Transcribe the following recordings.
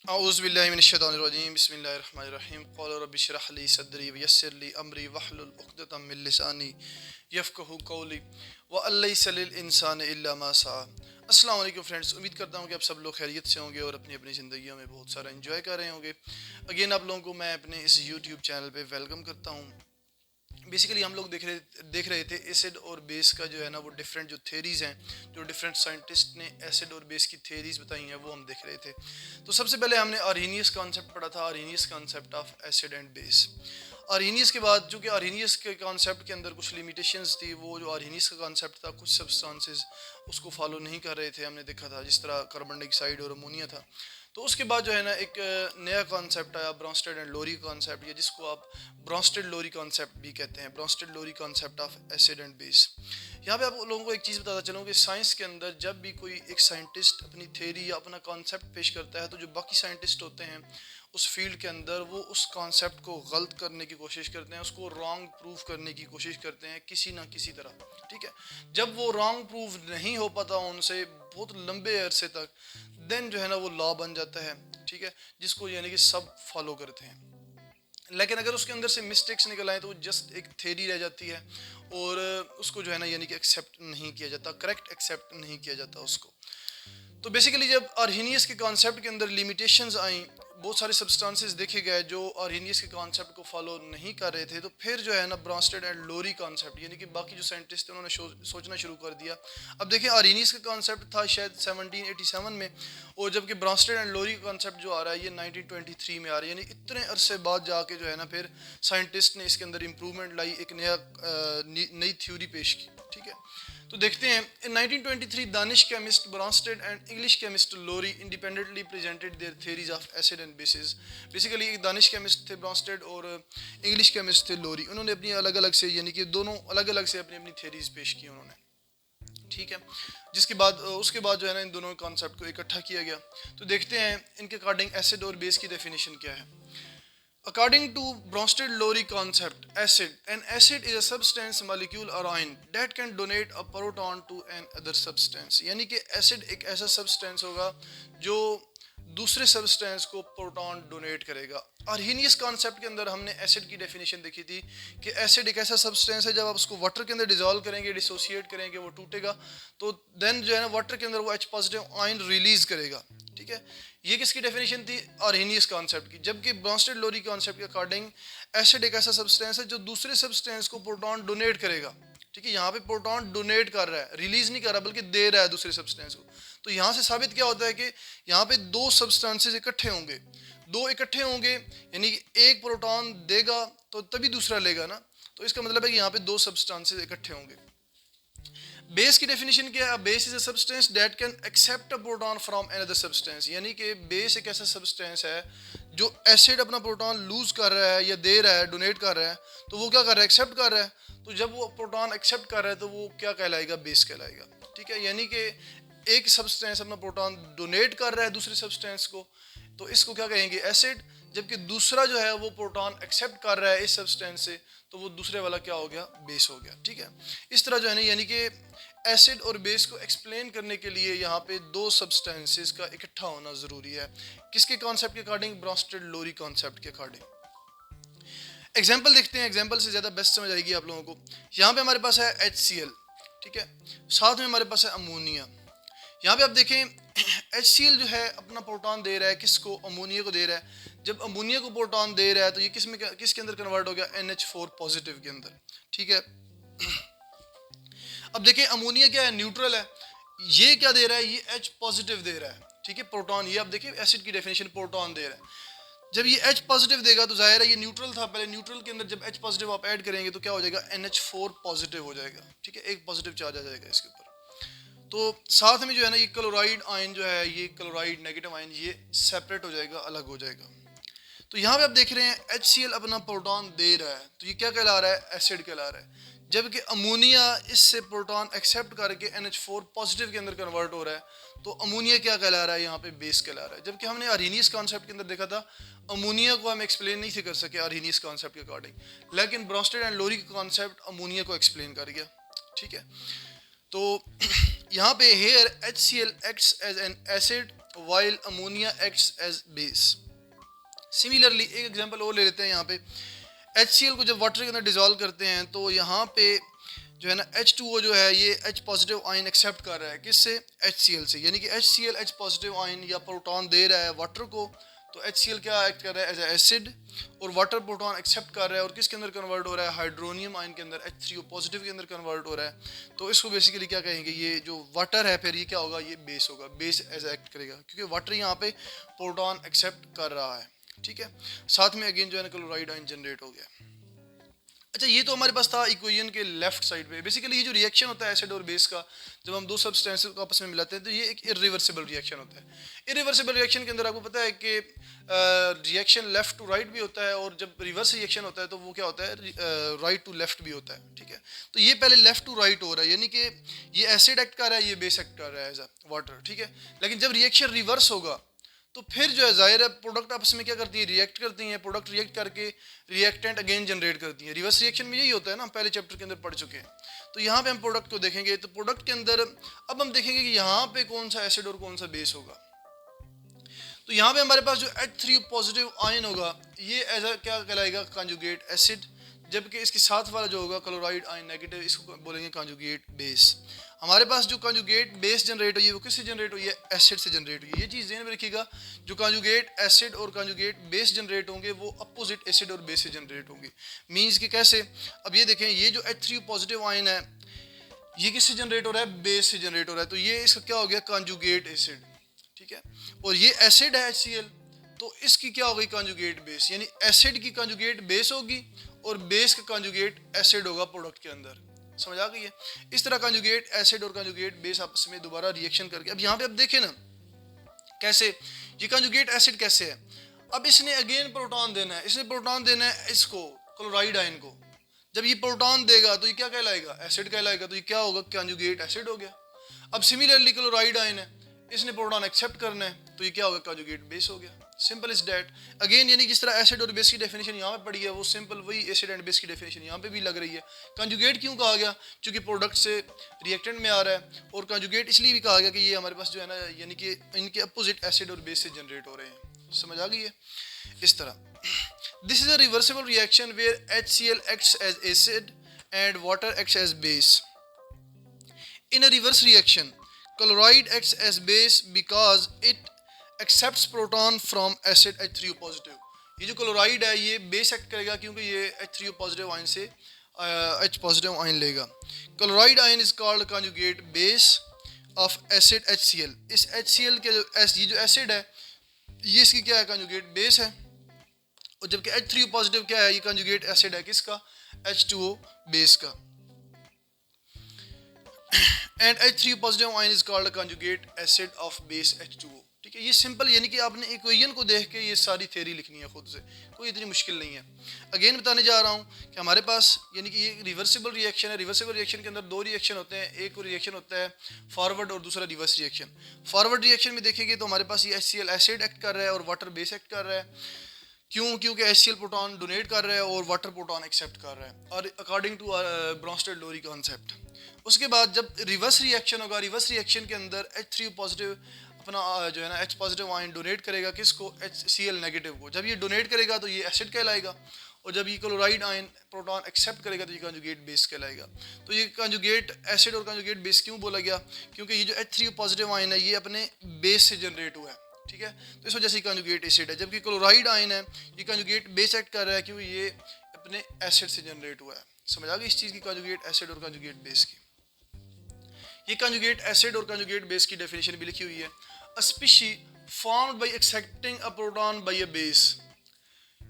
औज़ुबिल्लाहि बिस्मिल्लाहिर्रहमानिर्रहीम क़ाल रब्बि इश्रह ली सदरी वयस्सिर ली अमरी वहलुल उक़दतम मिन लिसानी यफ़क़हू क़ौली व लैसा लिल इंसानि इल्ला मा सआ। अस्सलाम वालेकुम फ्रेंड्स, उम्मीद करता हूँ कि आप सब लोग खैरियत से होंगे और अपनी अपनी ज़िंदगियों में बहुत सारा एंजॉय कर रहे होंगे। अगेन आप लोगों को मैं अपने इस यूट्यूब चैनल पे वेलकम करता हूँ। बेसिकली हम लोग देख रहे थे एसिड और बेस का जो है ना वो डिफरेंट जो थेरीज़ हैं, जो डिफरेंट साइंटिस्ट ने एसिड और बेस की थेरीज़ बताई हैं वो हम देख रहे थे। तो सबसे पहले हमने आर्हीनियस कॉन्सेप्ट पढ़ा था, Arrhenius concept of acid and base. Arrhenius के बाद चूँकि आर्हीनियस के कॉन्सेप्ट के अंदर कुछ लिमिटेशंस थी, वो जो आर्हीनियस का कॉन्सेप्ट था कुछ सब्सटेंसेस उसको फॉलो नहीं कर रहे थे, हमने देखा था, जिस तरह कार्बन डाइऑक्साइड और अमोनिया था। तो उसके बाद जो है ना एक नया कॉन्सेप्ट आया, ब्रॉन्स्टेड एंड लोरी कॉन्सेप्ट, या जिसको आप ब्रॉन्स्टेड लोरी कॉन्सेप्ट भी कहते हैं, Bronsted Lowry concept of acid and base. यहाँ पे आप लोगों को एक चीज़ बताता चलूँ कि साइंस के अंदर जब भी कोई एक साइंटिस्ट अपनी थ्योरी या अपना कॉन्सेप्ट पेश करता है, तो जो बाकी साइंटिस्ट होते हैं उस फील्ड के अंदर वो उस कॉन्सेप्ट को गलत करने की कोशिश करते हैं, उसको रॉन्ग प्रूव करने की कोशिश करते हैं किसी ना किसी तरह। ठीक है, जब वो रॉन्ग प्रूव नहीं हो पाता उनसे बहुत लंबे अरसे तक, देन जो है ना वो लॉ बन जाता है। ठीक है, जिसको यानी कि सब फॉलो करते हैं। लेकिन अगर उसके अंदर से मिस्टेक्स निकल आए तो वो जस्ट एक थ्योरी रह जाती है और उसको जो है ना यानी कि एक्सेप्ट नहीं किया जाता, करेक्ट एक्सेप्ट नहीं किया जाता उसको। तो बेसिकली जब आर्हीनियस के कॉन्सेप्ट के अंदर लिमिटेशंस आई, बहुत सारे सब्सटेंसेस देखे गए जो आर्हीनियस के कॉन्सेप्ट को फॉलो नहीं कर रहे थे, तो फिर जो है ना ब्रॉन्स्टेड एंड लोरी कॉन्सेप्ट यानी कि बाकी जो साइंटिस्ट थे उन्होंने सोचना शुरू कर दिया। अब देखिए, आर्हीनियस का कॉन्सेप्ट था शायद 1787 में, और जबकि ब्रॉन्स्टेड एंड लोरी कॉन्सेप्ट जो आ रहा है ये 1923 में आ रहा है, यानी इतने अरसे बाद जाके जो है ना फिर साइंटिस्ट ने इसके अंदर इम्प्रूवमेंट लाई, एक नई थ्योरी पेश की। ठीक है, तो देखते हैं। In 1923 Danish chemist Bronsted and English chemist Lowry independently presented their theories of acid and bases. Basically एक दानिश केमिस्ट थे ब्रॉन्स्टेड और इंग्लिश केमिस्ट थे लोरी, उन्होंने अपनी अलग अलग से यानी कि दोनों अलग अलग से अपनी अपनी थ्योरीज पेश की उन्होंने। ठीक है, जिसके बाद उसके बाद जो है ना इन दोनों कॉन्सेप्ट को इकट्ठा किया गया। तो देखते हैं इनके अकॉर्डिंग एसिड और बेस की डेफिनेशन क्या है। According to Bronsted-Lowry concept, an acid is a substance molecule or ion that can donate a proton to an other substance। यानी कि एसिड एक ऐसा सब्सटेंस होगा जो दूसरे सब्सटेंस को प्रोटॉन डोनेट करेगा। आर्हीनियस कॉन्सेप्ट के अंदर हमने एसिड की डेफिनेशन देखी थी कि एसिड एक ऐसा सब्सटेंस है, जब आप उसको वाटर के अंदर डिजोल्व करेंगे, डिसोसिएट करेंगे, वो टूटेगा, तो देन जो है ना वाटर के अंदर वो H पॉजिटिव आयन रिलीज करेगा। ठीक है, ये किसकी डेफिनेशन थी? आर्हीनियस कॉन्सेप्ट की। जबकि ब्रॉन्स्टेड लोरी कॉन्सेप्ट के अकॉर्डिंग एसिड एक ऐसा सब्सटेंस है जो दूसरे सब्सटेंस को प्रोटॉन डोनेट करेगा। ठीक है, यहाँ पे प्रोटॉन डोनेट कर रहा है, रिलीज नहीं कर रहा बल्कि दे रहा है दूसरे सब्सटेंस को। तो यहाँ से साबित क्या होता है कि यहाँ पे दो सब्सटेंसेस इकट्ठे होंगे, दो इकट्ठे होंगे यानी कि एक प्रोटॉन देगा तो तभी दूसरा लेगा ना। तो इसका मतलब है कि यहाँ पे दो सब्सटेंसेस इकट्ठे होंगे। बेस की डेफिनेशन क्या है? Base is a substance that can accept a proton from another substance. यानी कि बेस एक ऐसा सब्सटेंस है जो एसिड अपना प्रोटॉन लूज कर रहा है या दे रहा है, डोनेट कर रहा है, तो वो क्या कर रहा है? एक्सेप्ट कर रहा है। तो जब वो प्रोटॉन एक्सेप्ट कर रहा है तो वो क्या कहलाएगा? बेस कहलाएगा। ठीक है, यानी कि एक सब्सटेंस अपना प्रोटॉन डोनेट कर रहा है दूसरे सब्सटेंस को, तो इसको क्या कहेंगे? एसिड। जबकि दूसरा जो है वो प्रोटॉन एक्सेप्ट कर रहा है इस सब्सटेंस से, तो वो दूसरे वाला क्या हो गया? बेस हो गया। ठीक है, इस तरह जो है ना यानी कि एसिड और बेस को एक्सप्लेन करने के लिए यहाँ पे दो सब्सटेंसेस का इकट्ठा होना ज़रूरी है। किसके कॉन्सेप्ट के अकॉर्डिंग? ब्रॉन्स्टेड लोरी कॉन्सेप्ट के अकॉर्डिंग। एग्जाम्पल देखते हैं, एग्जाम्पल से ज़्यादा बेस्ट समझ आएगी आप लोगों को। यहाँ पे हमारे पास है HCl। ठीक है, साथ में हमारे पास है अमोनिया। यहाँ पे आप देखें HCl जो है अपना प्रोटॉन दे रहा है, किसको? अमोनिया को दे रहा है। जब अमोनिया को प्रोटॉन दे रहा है तो ये किसके अंदर कन्वर्ट हो गया? NH4 पॉजिटिव के अंदर। ठीक है, अब देखिए अमोनिया क्या है? न्यूट्रल है। ये क्या दे रहा है? ये H पॉजिटिव दे रहा है। ठीक है, प्रोटॉन। ये आप देखिए एसिड की डेफिनेशन, प्रोटॉन दे रहा है। जब ये H पॉजिटिव देगा तो जाहिर है ये न्यूट्रल था पहले, न्यूट्रल के अंदर जब H पॉजिटिव आप ऐड करेंगे तो क्या हो जाएगा? NH4 पॉजिटिव हो जाएगा। ठीक है, एक पॉजिटिव चार्ज आ जाएगा इसके ऊपर। तो साथ में जो है ना ये क्लोराइड आयन जो है, ये क्लोराइड नेगेटिव आयन, ये सेपरेट हो जाएगा, अलग हो जाएगा। तो यहाँ पे आप देख रहे हैं HCl अपना प्रोटॉन दे रहा है, तो ये क्या कहला रहा है? एसिड कहला रहा है। जबकि अमोनिया इससे प्रोटॉन एक्सेप्ट करके NH4 पॉजिटिव के अंदर कन्वर्ट हो रहा है, तो अमोनिया क्या कहला रहा है? यहाँ पे बेस कहला रहा है। जबकि हमने आर्हीनियस कॉन्सेप्ट के अंदर देखा था अमोनिया को हम एक्सप्लेन नहीं थे कर सके आर्हीनियस कॉन्सेप्ट के अकॉर्डिंग, लेकिन ब्रॉन्स्टेड एंड लोरी का कॉन्सेप्ट अमोनिया को एक्सप्लेन कर गया। ठीक है, तो यहाँ पे here HCl acts as an acid while ammonia acts as base. Similarly एक एग्जांपल और ले लेते हैं यहाँ पे, HCl को जब वाटर के अंदर डिजोल्व करते हैं तो यहाँ पे जो है ना H2O जो है ये H पॉजिटिव आयन एक्सेप्ट कर रहा है, किससे? HCl से, यानी कि HCl H पॉजिटिव आयन या प्रोटॉन दे रहा है वाटर को, तो HCl क्या एक्ट कर रहा है? एज ए एसिड, और वाटर प्रोटॉन एक्सेप्ट कर रहा है और किसके अंदर कन्वर्ट हो रहा है? हाइड्रोनियम आयन के अंदर, H3O पॉजिटिव के अंदर कन्वर्ट हो रहा है। तो इसको बेसिकली क्या कहेंगे, ये जो वाटर है फिर ये क्या होगा? ये बेस होगा, बेस एज एक्ट करेगा क्योंकि वाटर यहाँ पे प्रोटॉन एक्सेप्ट कर रहा है, ठीक है। साथ में अगेन जो है ना क्लोराइड आयन जनरेट हो गया। अच्छा, ये तो हमारे पास था इक्वेशन के लेफ्ट साइड पे। बेसिकली ये जो रिएक्शन होता है एसिड और बेस का, जब हम दो सब्सटेंसेस को आपस में मिलाते हैं तो ये एक इरिवर्सिबल रिएक्शन होता है। इरिवर्सिबल रिएक्शन के अंदर आपको पता है कि रिएक्शन लेफ्ट टू राइट भी होता है, और जब रिवर्स रिएक्शन होता है तो वो क्या होता है? राइट टू लेफ्ट भी होता है, ठीक है। तो ये पहले लेफ्ट टू राइट हो रहा है, यानी कि ये एसिड एक्ट कर रहा है, ये बेस एक्ट कर रहा है एज अ वाटर, ठीक है। लेकिन जब रिएक्शन रिवर्स होगा तो फिर जो है जाहिर है प्रोडक्ट आपस में क्या करती है? रिएक्ट करती हैं। प्रोडक्ट रिएक्ट करके रिएक्टेंट अगेन जनरेट करती हैं। रिवर्स रिएक्शन में यही होता है ना, पहले चैप्टर के अंदर पढ़ चुके हैं। तो यहाँ पे हम प्रोडक्ट को देखेंगे, तो प्रोडक्ट के अंदर अब हम देखेंगे कि यहाँ पे कौन सा एसिड और कौन सा बेस होगा। तो यहाँ पे हमारे पास जो H3 पॉजिटिव आयन होगा ये एज अ क्या कहलाएगा? कॉन्जुगेट एसिड, जबकि इसके साथ वाला जो होगा क्लोराइड आयन नेगेटिव, इसको बोलेंगे कॉन्जुगेट बेस। हमारे पास जो कॉन्जुगेट बेस जनरेट हुई है वो किससे जनरेट हुई है? एसिड से जनरेट हुई है। ये चीज़ ध्यान में रखिएगा, जो कॉन्जुगेट एसिड और कॉन्जुगेट बेस जनरेट होंगे वो अपोजिट एसिड और बेस से जनरेट होंगे। मींस कि कैसे? अब ये देखें, ये जो H3 पॉजिटिव आयन है ये किससे जनरेट हो रहा है? बेस से जनरेट हो रहा है। तो ये इसका क्या हो गया? कॉन्जुगेट एसिड, ठीक है। और ये एसिड है HCl, तो इसकी क्या हो गई? कॉन्जुगेट बेस, यानी एसिड की कॉन्जुगेट बेस होगी और बेस का कॉन्जुगेट एसिड होगा प्रोडक्ट के अंदर। समझ आ गई है? इस तरह कॉन्जुगेट एसिड और कॉन्जुगेट बेस आपस में दोबारा रिएक्शन करके, अब यहाँ पे अब देखें ना कैसे ये कॉन्जुगेट एसिड कैसे है। अब इसने अगेन प्रोटॉन देना है, इसने प्रोटॉन देना है इसको, क्लोराइड आयन को। जब ये प्रोटॉन देगा तो ये क्या कहलाएगा? एसिड कहलाएगा। तो ये क्या होगा? कॉन्जुगेट एसिड हो गया। अब सिमिलरली क्लोराइड आयन है, इसने प्रोटॉन एक्सेप्ट करना है तो ये क्या होगा? कॉन्जुगेट बेस हो गया। Simple is that. अगेन यानी जिस तरह एसिड और बेस की डेफिनेशन यहाँ पे पड़ी है वो सिंपल वही एसिड एंड बेस की डेफिनेशन यहाँ पे भी लग रही है। कॉन्जुगेट क्यों कहा गया? क्योंकि प्रोडक्ट से रिएक्टेंट में आ रहा है, और कॉन्जुगेट इसलिए भी कहा गया कि ये हमारे पास जो है ना, यानी कि इनके अपोजिट एसिड और बेस से जनरेट हो रहे हैं। समझ आ गई है? इस तरह this is a reversible reaction where HCl acts as acid and water acts as base. In a reverse reaction, chloride acts as base because it accepts proton from acid H3O positive. ये जो chloride है ये base act करेगा क्योंकि ये H3O positive ion से H positive ion लेगा। Chloride ion is called conjugate base of acid HCl। इस HCl के जो ये जो एसिड है ये इसकी क्या है? कॉन्जुगेट बेस है। और जबकि H3O पॉजिटिव क्या है? ये कॉन्जुगेट एसिड है किसका? H2O बेस का। And H3O positive ion is called conjugate acid of base H2O। ठीक है, ये सिंपल, यानी कि आपने इक्वेशन को देख के ये सारी थ्योरी लिखनी है खुद से, कोई इतनी मुश्किल नहीं है। अगेन बताने जा रहा हूँ कि हमारे पास यानी कि ये रिवर्सिबल रिएक्शन है। रिवर्सिबल रिएक्शन के अंदर दो रिएक्शन होते हैं, एक रिएक्शन होता है फॉरवर्ड और दूसरा रिवर्स रिएक्शन। फॉरवर्ड रिएक्शन में देखेंगे तो हमारे पास ये HCl एसिड एक्ट कर रहा है और वाटर बेस एक्ट कर रहा है। क्यों? क्योंकि HCl प्रोटॉन डोनेट कर रहा है और वाटर प्रोटॉन एक्सेप्ट कर रहा है, और अकॉर्डिंग टू ब्रोंस्टेड-लोरी कॉन्सेप्ट। उसके बाद जब रिवर्स रिएक्शन होगा, रिवर्स रिएक्शन के अंदर H3O पॉजिटिव अपना जो है ना H पॉजिटिव आयन डोनेट करेगा किसको? HCl नेगेटिव को। जब ये डोनेट करेगा तो ये एसिड कहलाएगा, और जब ये क्लोराइड आयन प्रोटॉन एक्सेप्ट करेगा तो ये कॉन्जुगेट बेस कहलाएगा। तो ये कॉन्जुगेट एसिड और कॉन्जुगेट बेस क्यों बोला गया? क्योंकि ये जो H3O पॉजिटिव आयन है ये अपने बेस से जनरेट हुआ है, ठीक है। तो इस वजह से कॉन्जुगेट एसिड है। जबकि क्लोराइड आयन है ये कॉन्जुगेट बेस एक्ट कर रहा है क्योंकि ये अपने एसिड से जनरेट हुआ है। समझ आ गई इस चीज़ की, कॉन्जुगेट एसिड और कॉन्जुगेट बेस की। ये कॉन्जुगेट एसिड और कॉन्जुगेट बेस की डेफिनेशन भी लिखी हुई है। A species formed by accepting a proton by a base.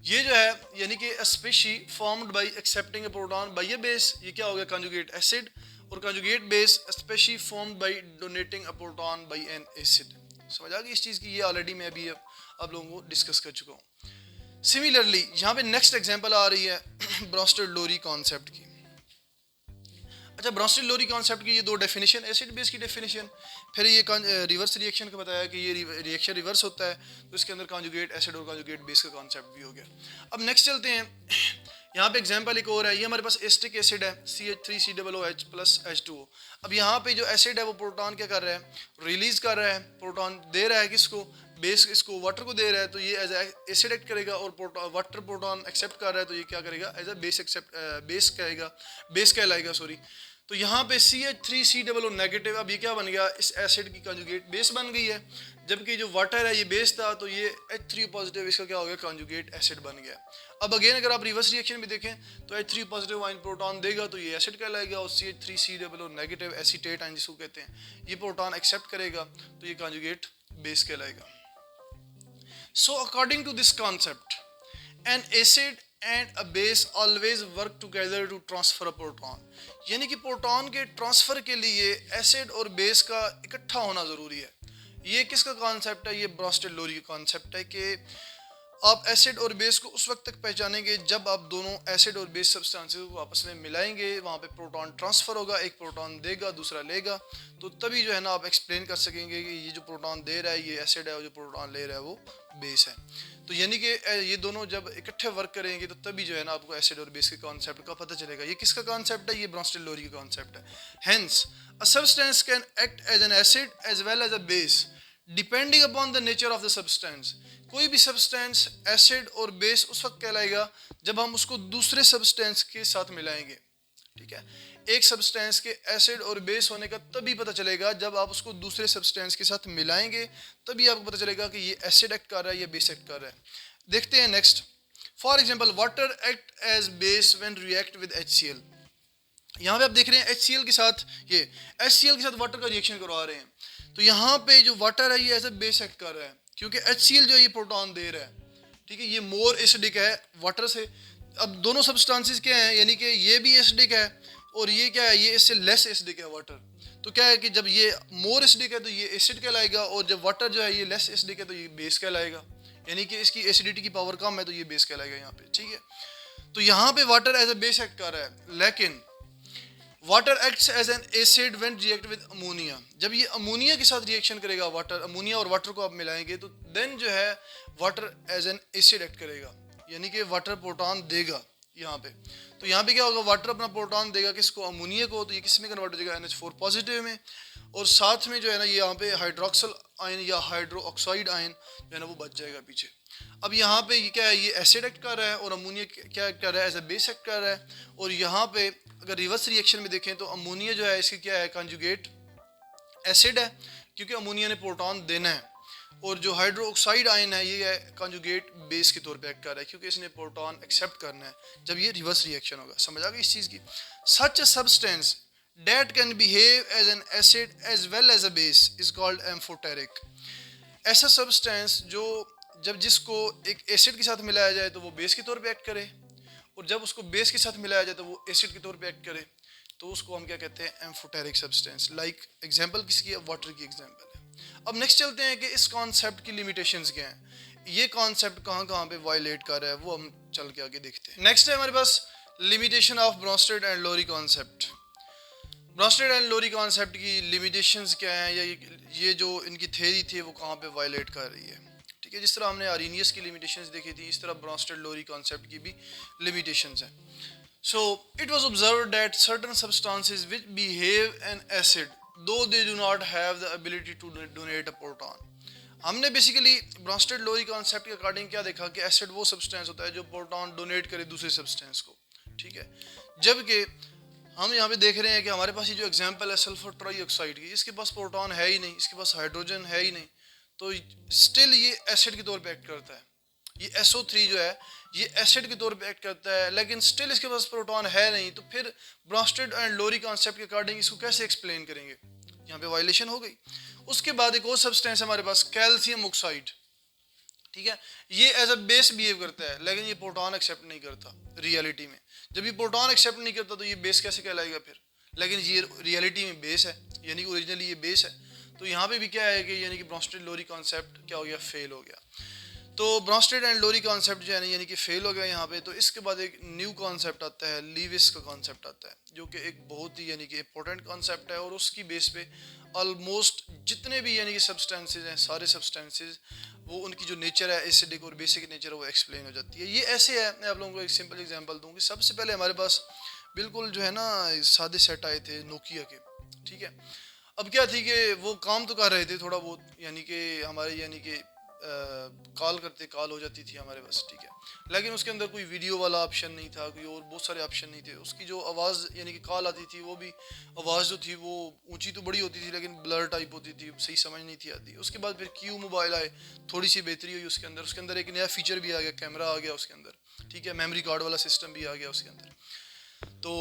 ये जो है यानी कि a species formed by accepting a proton by a base, ये क्या हो गया? Conjugate acid. और conjugate base a species formed by donating a proton by an acid. समझ आ गई इस चीज़ की, ये ऑलरेडी मैं अभी आप लोगों को डिस्कस कर चुका हूँ। सिमिलरली यहाँ पे नेक्स्ट एग्जांपल आ रही है ब्रोंस्टेड-लोरी कॉन्सेप्ट की। अच्छा, ब्रोंस्टेड-लोरी कॉन्सेप्ट की ये दो डेफिनेशन, एसिड बेस की डेफिनेशन, फिर ये रिवर्स रिएक्शन का बताया कि ये रिएक्शन रिवर्स होता है तो इसके अंदर कॉन्जुगेट एसिड और कॉन्जुगेट बेस का कॉन्सेप्ट भी हो गया। अब नेक्स्ट चलते हैं यहाँ पे एग्जांपल एक और है, ये हमारे पास एसिटिक एसिड है CH3COOH प्लस H2O। अब यहाँ पे जो एसिड है वो प्रोटॉन क्या कर रहा है, रिलीज कर रहा है, प्रोटॉन दे रहा है किसको, बेस, इसको वाटर को दे रहा है, तो ये एज एसिड एक्ट करेगा, और वाटर प्रोटॉन एक्सेप्ट कर रहा है तो ये क्या करेगा, as a base accept, base कहेगा, बेस कहलाएगा सॉरी। तो यहाँ पे CH3COO नेगेटिव, अब ये क्या बन गया, इस एसिड की कंजुगेट बेस बन गई है, जबकि जो वाटर है ये बेस था, तो ये H3 पॉजिटिव इसका क्या हो गया, कंजुगेट एसिड बन गया। अब अगेन अगर आप रिवर्स रिएक्शन भी देखें तो H3 पॉजिटिव आयन प्रोटॉन देगा तो ये एसिड कहलाएगा, और CH3COO नेगेटिव एसीटेट आयन जिसको कहते हैं, ये प्रोटॉन एक्सेप्ट करेगा तो ये कंजुगेट बेस कहलाएगा। So according to this concept, an acid and a base always work together to transfer a proton, यानी कि प्रोटॉन के ट्रांसफर के लिए एसिड और बेस का इकट्ठा होना जरूरी है। ये किसका कॉन्सेप्ट है, ये ब्रोंस्टेड-लोरी का कॉन्सेप्ट है कि आप एसिड और बेस को उस वक्त तक पहचानेंगे जब आप दोनों एसिड और बेस सब्सटेंसेस को आपस में मिलाएंगे, वहाँ पे प्रोटॉन ट्रांसफर होगा, एक प्रोटॉन देगा दूसरा लेगा, तो तभी जो है ना आप एक्सप्लेन कर सकेंगे कि ये जो प्रोटॉन दे रहा है ये एसिड है और जो प्रोटॉन ले रहा है वो बेस है। तो यानी कि ये दोनों जब इकट्ठे वर्क करेंगे तो तभी जो है ना आपको एसिड और बेस के कॉन्सेप्ट का पता चलेगा। ये किसका कॉन्सेप्ट है, ये ब्रोंस्टेड-लोरी का कॉन्सेप्ट है। Hence a substance can act as an acid as well as a base depending upon the nature of the substance. कोई भी सब्सटेंस एसिड और बेस उस वक्त कहलाएगा जब हम उसको दूसरे सब्सटेंस के साथ मिलाएंगे, ठीक है। एक सब्सटेंस के एसिड और बेस होने का तभी पता चलेगा जब आप उसको दूसरे सब्सटेंस के साथ मिलाएंगे, तभी आपको पता चलेगा कि ये एसिड एक्ट कर रहा है या बेस एक्ट कर रहा है। देखते हैं next. For example water act as base when react with HCl। यहाँ पे आप देख रहे हैं HCl के साथ, ये HCl के साथ वाटर का रिएक्शन करवा रहे हैं, तो यहाँ पे जो वाटर है ये एज ए बेस एक्ट कर रहा है, क्योंकि HCl जो है ये प्रोटॉन दे रहा है, ठीक है। ये मोर एसिडिक है वाटर से। अब दोनों सब्सटेंसेस क्या हैं, यानी कि ये भी एसिडिक है और ये क्या है, ये इससे लेस एसिडिक है वाटर। तो क्या है कि जब ये मोर एसिडिक है तो ये एसिड कहलाएगा, और जब वाटर जो है ये लेस एसिडिक है तो ये बेस कहलाएगा, यानी कि इसकी एसिडिटी की पावर कम है तो ये बेस कहलाएगा यहाँ पे, ठीक है। तो यहाँ पे water as a base act कर रहा है, लेकिन water acts as an acid when react with ammonia. जब ये अमोनिया के साथ रिएक्शन करेगा, वाटर, अमोनिया और वाटर को आप मिलाएंगे तो देन जो है water as an acid act करेगा, यानी कि वाटर प्रोटॉन देगा यहाँ पे। तो यहाँ पे क्या होगा, वाटर अपना प्रोटॉन देगा किसको, अमोनिया को, तो ये किस में कन्वर्ट हो जाएगा, NH4 पॉजिटिव में, और साथ में जो है ना ये यहाँ पे हाइड्रोक्सल आयन या हाइड्रो ऑक्साइड आयन जो है ना वो बच जाएगा पीछे। अब यहाँ पे ये क्या है, ये एसिड एक्ट कर रहा है और अमोनिया क्या कर रहा है, एज ए बेस एक्ट कर रहा है। और यहाँ पे अगर रिवर्स रिएक्शन में देखें तो अमोनिया जो है इसकी क्या है, कंजुगेट एसिड है, क्योंकि अमोनिया ने प्रोटॉन देना है, और जो हाइड्रो ऑक्साइड आयन है ये है कंजुगेट बेस के तौर पे एक्ट कर रहा है, क्योंकि इसने प्रोटॉन एक्सेप्ट करना है जब ये रिवर्स रिएक्शन होगा। समझ आ गई इस चीज़ की। Such a substance that can behave as an acid as well as a base is called amphoteric। ऐसा सब्सटेंस जो जब जिसको एक एसिड के साथ मिलाया जाए तो वो बेस के तौर पे एक्ट करे, और जब उसको बेस के साथ मिलाया जाए तो वो एसिड के तौर पे एक्ट करे, तो उसको हम क्या कहते हैं, एम्फोटेरिक सब्सटेंस। लाइक एग्जांपल किसकी है, वाटर की एग्जांपल है। अब नेक्स्ट चलते हैं कि इस कॉन्सेप्ट की लिमिटेशंस क्या हैं, ये कॉन्सेप्ट कहाँ कहाँ पे वायलेट कर रहा है वो हम चल के आगे देखते हैं। नेक्स्ट है हमारे पास लिमिटेशन ऑफ ब्रोंस्टेड-लोरी कॉन्सेप्ट। ब्रोंस्टेड-लोरी कॉन्सेप्ट की लिमिटेशंस क्या हैं, या ये जो इनकी थ्योरी थी वो कहाँ पे वायलेट कर रही है, ठीक है। जिस तरह हमने आर्रीनियस की लिमिटेशंस देखी थी, इस तरह ब्रोंस्टेड-लोरी कॉन्सेप्ट की भी लिमिटेशंस हैं। So it was observed that certain substances which behave an acid though they do not have the ability to donate a proton। हमने बेसिकली ब्रोंस्टेड-लोरी कॉन्सेप्ट के अकॉर्डिंग क्या देखा कि एसिड वो सब्सटेंस होता है जो प्रोटॉन डोनेट करे दूसरे सब्सटेंस को, ठीक है। जबकि हम यहाँ पे देख रहे हैं कि हमारे पास ये जो एग्जांपल है सल्फर ट्राईऑक्साइड की, इसके पास प्रोटॉन है ही नहीं, इसके पास हाइड्रोजन है ही नहीं, तो स्टिल ये एसिड के तौर पे एक्ट करता है। ये SO3 जो है ये एसिड के तौर पे एक्ट करता है, लेकिन स्टिल इसके पास प्रोटॉन है नहीं, तो फिर ब्रोंस्टेड-लोरी कॉन्सेप्ट के अकॉर्डिंग इसको कैसे एक्सप्लेन करेंगे, यहाँ पे वायलेशन हो गई। उसके बाद एक और सब्सटेंस हमारे पास कैल्शियम ऑक्साइड, ठीक है। ये एज अ बेस बिहेव करता है, लेकिन ये प्रोटॉन एक्सेप्ट नहीं करता रियलिटी में। जब ये प्रोटॉन एक्सेप्ट नहीं करता तो ये बेस कैसे कहलाएगा फिर, लेकिन ये रियलिटी में बेस है, यानी कि ओरिजिनली ये बेस है। तो यहाँ पे भी क्या है कि यानी कि ब्रोंस्टेड-लोरी कॉन्सेप्ट क्या हो गया, फेल हो गया। तो ब्रोंस्टेड-लोरी कॉन्सेप्ट जो है ना यानी कि फेल हो गया यहाँ पे। तो इसके बाद एक न्यू कॉन्सेप्ट आता है, लीविस का कॉन्सेप्ट आता है, जो कि एक बहुत ही यानी कि इंपॉर्टेंट कॉन्सेप्ट है, और उसकी बेस पे ऑलमोस्ट जितने भी यानी कि सब्सटेंसेज हैं, सारे सब्सटेंसेज वो उनकी जो नेचर है, एसिडिक और बेसिक नेचर है, वो एक्सप्लेन हो जाती है। ये ऐसे है, मैं आप लोगों को एक सिंपल एग्जांपल दूंगी। सबसे पहले हमारे पास बिल्कुल जो है ना सादे सेट आए थे नोकिया के, ठीक है। अब क्या थी कि वो काम तो कर रहे थे थोड़ा बहुत, यानी कि हमारे यानी कि कॉल करते कॉल हो जाती थी हमारे पास, ठीक है। लेकिन उसके अंदर कोई वीडियो वाला ऑप्शन नहीं था, कोई और बहुत सारे ऑप्शन नहीं थे। उसकी जो आवाज़ यानी कि कॉल आती थी, वो भी आवाज़ जो थी वो ऊंची तो बड़ी होती थी लेकिन ब्लर टाइप होती थी, सही समझ नहीं थी आती। उसके बाद फिर क्यू मोबाइल आए, थोड़ी सी बेहतरी हुई उसके अंदर एक नया फीचर भी आ गया, कैमरा आ गया उसके अंदर, ठीक है। मेमोरी कार्ड वाला सिस्टम भी आ गया उसके अंदर। तो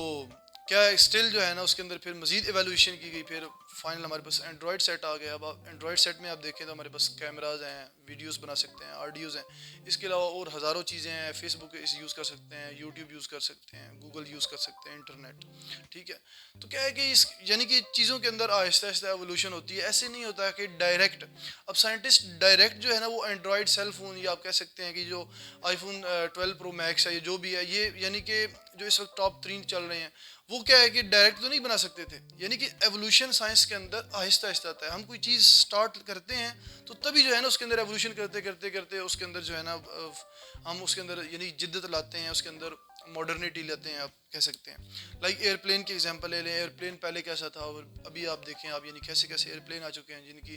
क्या स्टिल जो है ना उसके अंदर फिर मजीद एवोल्यूशन की गई। फिर फाइनल हमारे पास एंड्रॉयड सेट आ गया। अब एंड्रॉयड सेट में आप देखें तो हमारे पास कैमराज हैं, वीडियोस बना सकते हैं, ऑडियोज़ हैं। इसके अलावा और हज़ारों चीज़ें हैं। फेसबुक यूज़ कर सकते हैं, यूट्यूब यूज़ कर सकते हैं, गूगल यूज़ कर सकते हैं, इंटरनेट, ठीक है। तो क्या है कि इस यानी कि चीज़ों के अंदर आहिस्ता आहिस्ता एवोल्यूशन होती है। ऐसे नहीं होता है कि डायरेक्ट, अब साइंटिस्ट डायरेक्ट जो है ना वो एंड्रॉयड सेल फ़ोन, या आप कह सकते हैं कि जो आईफोन 12 प्रो मैक्स है, ये जो भी है, ये यानी कि जो इस वक्त टॉप 3 चल रहे हैं, वो क्या है कि डायरेक्ट तो नहीं बना सकते थे। यानी कि एवोल्यूशन साइंस के अंदर आहिस्ता आहिस्ता आता है। हम कोई चीज़ स्टार्ट करते हैं तो तभी जो है ना उसके अंदर एवोल्यूशन करते करते करते उसके अंदर जो है ना हम उसके अंदर यानी जिद्दत लाते हैं, उसके अंदर मॉडर्निटी लाते हैं, आप कह सकते हैं। लाइक एयरप्लेन की एग्जांपल ले लें। एयरप्लेन पहले कैसा था और अभी आप देखें आप, यानी कैसे कैसे एयरप्लेन आ चुके हैं, जिनकी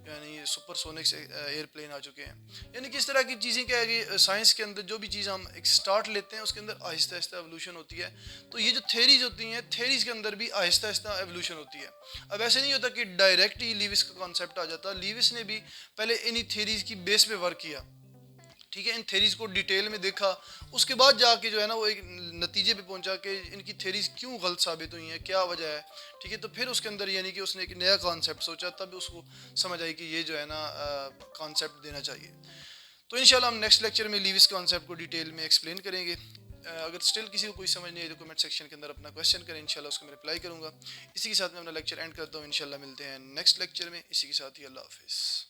यानी सुपरसोनिक्स एयरप्लेन आ चुके हैं। यानी किस तरह की चीज़ें क्या है कि साइंस के अंदर जो भी चीज़ हम एक स्टार्ट लेते हैं उसके अंदर आहिस्ता आहिस्ता एवोल्यूशन होती है। तो ये जो थेरीज होती हैं, थेरीज के अंदर भी आहिस्ता आहिस्ता एवोल्यूशन होती है। अब ऐसे नहीं होता कि डायरेक्ट ही लीविस का कॉन्सेप्ट आ जाता। लीविस ने भी पहले इन्हीं थेरीज की बेस पे वर्क किया, ठीक है। इन थेरीज को डिटेल में देखा, उसके बाद जाके जो है ना वो एक नतीजे पे पहुंचा कि इनकी थेरीज क्यों गलत साबित हुई हैं, क्या वजह है, ठीक है। तो फिर उसके अंदर यानी कि उसने एक नया कॉन्सेप्ट सोचा, तब उसको समझ आई कि ये जो है ना कॉन्सेप्ट देना चाहिए। तो इंशाल्लाह हम नेक्स्ट लेक्चर में लीविस कॉन्सेप्ट को डिटेल में एक्सप्लेन करेंगे। अगर स्टिल किसी को कोई समझ नहीं आई तो कमेंट सेक्शन के अंदर अपना क्वेश्चन करें, इंशाल्लाह उसको मैं रिप्लाई करूंगा। इसी के साथ मैं अपना लेक्चर एंड करता हूँ। इंशाल्लाह मिलते हैं नेक्स्ट लेक्चर में। इसी के साथ ही अल्लाह हाफिज़।